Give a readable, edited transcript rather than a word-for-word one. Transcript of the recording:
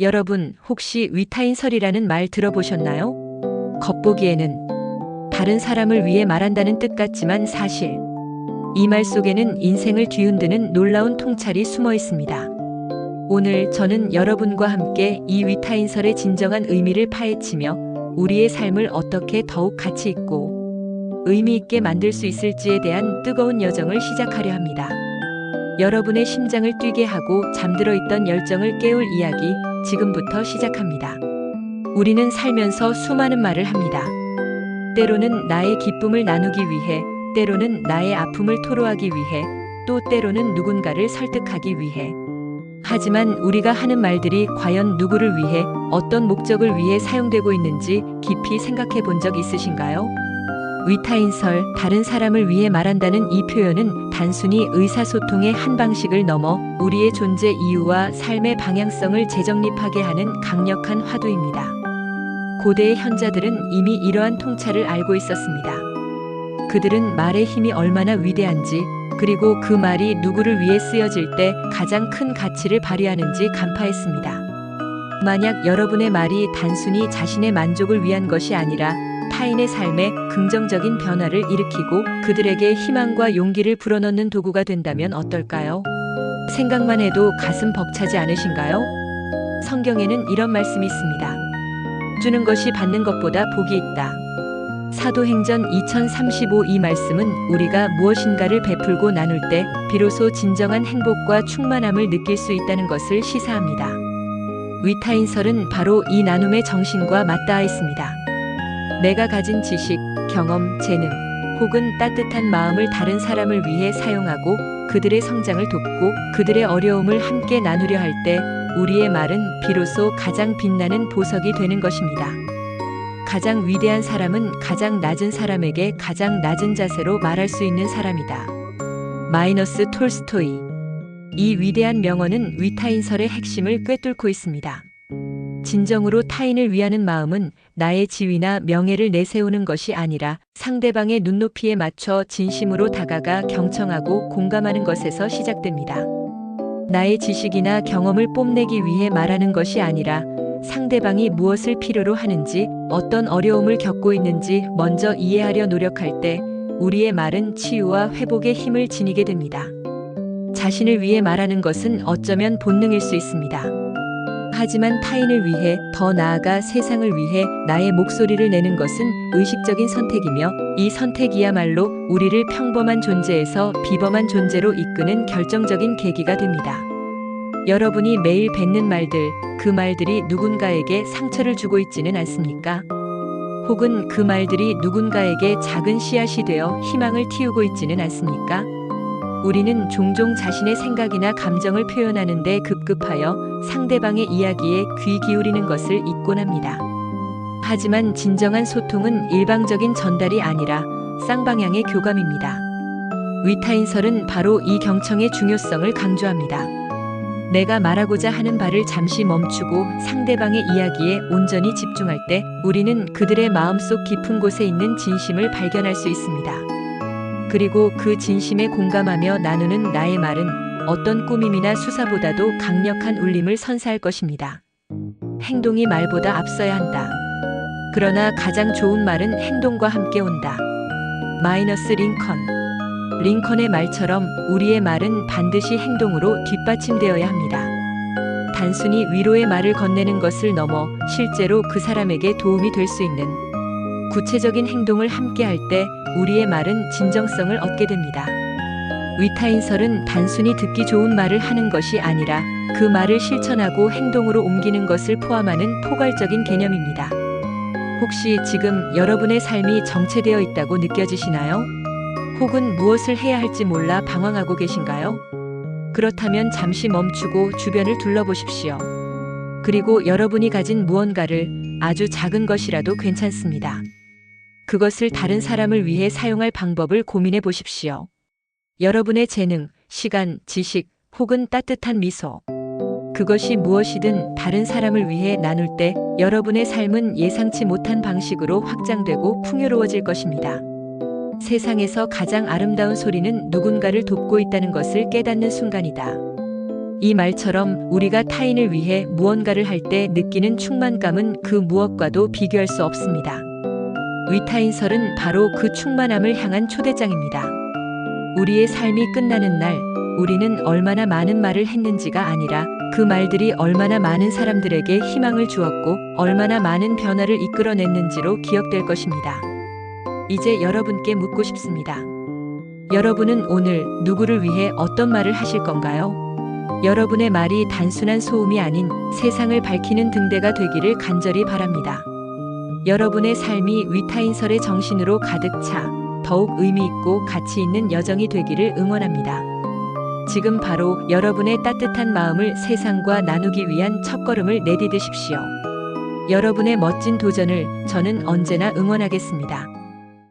여러분, 혹시 위타인설이라는 말 들어보셨나요? 겉보기에는 다른 사람을 위해 말한다는 뜻 같지만 사실 이 말 속에는 인생을 뒤흔드는 놀라운 통찰이 숨어 있습니다. 오늘 저는 여러분과 함께 이 위타인설의 진정한 의미를 파헤치며 우리의 삶을 어떻게 더욱 가치 있고 의미 있게 만들 수 있을지에 대한 뜨거운 여정을 시작하려 합니다. 여러분의 심장을 뛰게 하고 잠들어 있던 열정을 깨울 이야기 지금부터 시작합니다. 우리는 살면서 수많은 말을 합니다. 때로는 나의 기쁨을 나누기 위해, 때로는 나의 아픔을 토로하기 위해, 또 때로는 누군가를 설득하기 위해. 하지만 우리가 하는 말들이 과연 누구를 위해, 어떤 목적을 위해 사용되고 있는지 깊이 생각해 본 적 있으신가요? 위타인설, 다른 사람을 위해 말한다는 이 표현은 단순히 의사소통의 한 방식을 넘어 우리의 존재 이유와 삶의 방향성을 재정립하게 하는 강력한 화두입니다. 고대의 현자들은 이미 이러한 통찰을 알고 있었습니다. 그들은 말의 힘이 얼마나 위대한지, 그리고 그 말이 누구를 위해 쓰여질 때 가장 큰 가치를 발휘하는지 간파했습니다. 만약 여러분의 말이 단순히 자신의 만족을 위한 것이 아니라 타인의 삶에 긍정적인 변화를 일으키고 그들에게 희망과 용기를 불어넣는 도구가 된다면 어떨까요? 생각만 해도 가슴 벅차지 않으신가요? 성경에는 이런 말씀이 있습니다. 주는 것이 받는 것보다 복이 있다. 사도행전 2035 이 말씀은 우리가 무엇인가를 베풀고 나눌 때 비로소 진정한 행복과 충만함을 느낄 수 있다는 것을 시사합니다. 위타인설은 바로 이 나눔의 정신과 맞닿아 있습니다. 내가 가진 지식, 경험, 재능, 혹은 따뜻한 마음을 다른 사람을 위해 사용하고 그들의 성장을 돕고 그들의 어려움을 함께 나누려 할 때 우리의 말은 비로소 가장 빛나는 보석이 되는 것입니다. 가장 위대한 사람은 가장 낮은 사람에게 가장 낮은 자세로 말할 수 있는 사람이다. 마이너스 톨스토이. 이 위대한 명언은 위타인설의 핵심을 꿰뚫고 있습니다. 진정으로 타인을 위하는 마음은 나의 지위나 명예를 내세우는 것이 아니라 상대방의 눈높이에 맞춰 진심으로 다가가 경청하고 공감하는 것에서 시작됩니다. 나의 지식이나 경험을 뽐내기 위해 말하는 것이 아니라 상대방이 무엇을 필요로 하는지, 어떤 어려움을 겪고 있는지 먼저 이해하려 노력할 때 우리의 말은 치유와 회복의 힘을 지니게 됩니다. 자신을 위해 말하는 것은 어쩌면 본능일 수 있습니다. 하지만 타인을 위해, 더 나아가 세상을 위해 나의 목소리를 내는 것은 의식적인 선택이며 이 선택이야말로 우리를 평범한 존재에서 비범한 존재로 이끄는 결정적인 계기가 됩니다. 여러분이 매일 뱉는 말들, 그 말들이 누군가에게 상처를 주고 있지는 않습니까? 혹은 그 말들이 누군가에게 작은 씨앗이 되어 희망을 틔우고 있지는 않습니까? 우리는 종종 자신의 생각이나 감정을 표현하는 데 급급하여 상대방의 이야기에 귀 기울이는 것을 잊곤 합니다. 하지만 진정한 소통은 일방적인 전달이 아니라 쌍방향의 교감입니다. 위타인설은 바로 이 경청의 중요성을 강조합니다. 내가 말하고자 하는 바를 잠시 멈추고 상대방의 이야기에 온전히 집중할 때 우리는 그들의 마음속 깊은 곳에 있는 진심을 발견할 수 있습니다. 그리고 그 진심에 공감하며 나누는 나의 말은 어떤 꾸밈이나 수사보다도 강력한 울림을 선사할 것입니다. 행동이 말보다 앞서야 한다. 그러나 가장 좋은 말은 행동과 함께 온다. 마이너스 링컨. 링컨의 말처럼 우리의 말은 반드시 행동으로 뒷받침되어야 합니다. 단순히 위로의 말을 건네는 것을 넘어 실제로 그 사람에게 도움이 될 수 있는 구체적인 행동을 함께 할 때 우리의 말은 진정성을 얻게 됩니다. 위타인설은 단순히 듣기 좋은 말을 하는 것이 아니라 그 말을 실천하고 행동으로 옮기는 것을 포함하는 포괄적인 개념입니다. 혹시 지금 여러분의 삶이 정체되어 있다고 느껴지시나요? 혹은 무엇을 해야 할지 몰라 방황하고 계신가요? 그렇다면 잠시 멈추고 주변을 둘러보십시오. 그리고 여러분이 가진 무언가를, 아주 작은 것이라도 괜찮습니다. 그것을 다른 사람을 위해 사용할 방법을 고민해 보십시오. 여러분의 재능, 시간, 지식, 혹은 따뜻한 미소. 그것이 무엇이든 다른 사람을 위해 나눌 때 여러분의 삶은 예상치 못한 방식으로 확장되고 풍요로워질 것입니다. 세상에서 가장 아름다운 소리는 누군가를 돕고 있다는 것을 깨닫는 순간이다. 이 말처럼 우리가 타인을 위해 무언가를 할 때 느끼는 충만감은 그 무엇과도 비교할 수 없습니다. 위타인설은 바로 그 충만함을 향한 초대장입니다. 우리의 삶이 끝나는 날, 우리는 얼마나 많은 말을 했는지가 아니라 그 말들이 얼마나 많은 사람들에게 희망을 주었고 얼마나 많은 변화를 이끌어냈는지로 기억될 것입니다. 이제 여러분께 묻고 싶습니다. 여러분은 오늘 누구를 위해 어떤 말을 하실 건가요? 여러분의 말이 단순한 소음이 아닌 세상을 밝히는 등대가 되기를 간절히 바랍니다. 여러분의 삶이 위타인설의 정신으로 가득 차 더욱 의미 있고 가치 있는 여정이 되기를 응원합니다. 지금 바로 여러분의 따뜻한 마음을 세상과 나누기 위한 첫걸음을 내디디십시오. 여러분의 멋진 도전을 저는 언제나 응원하겠습니다.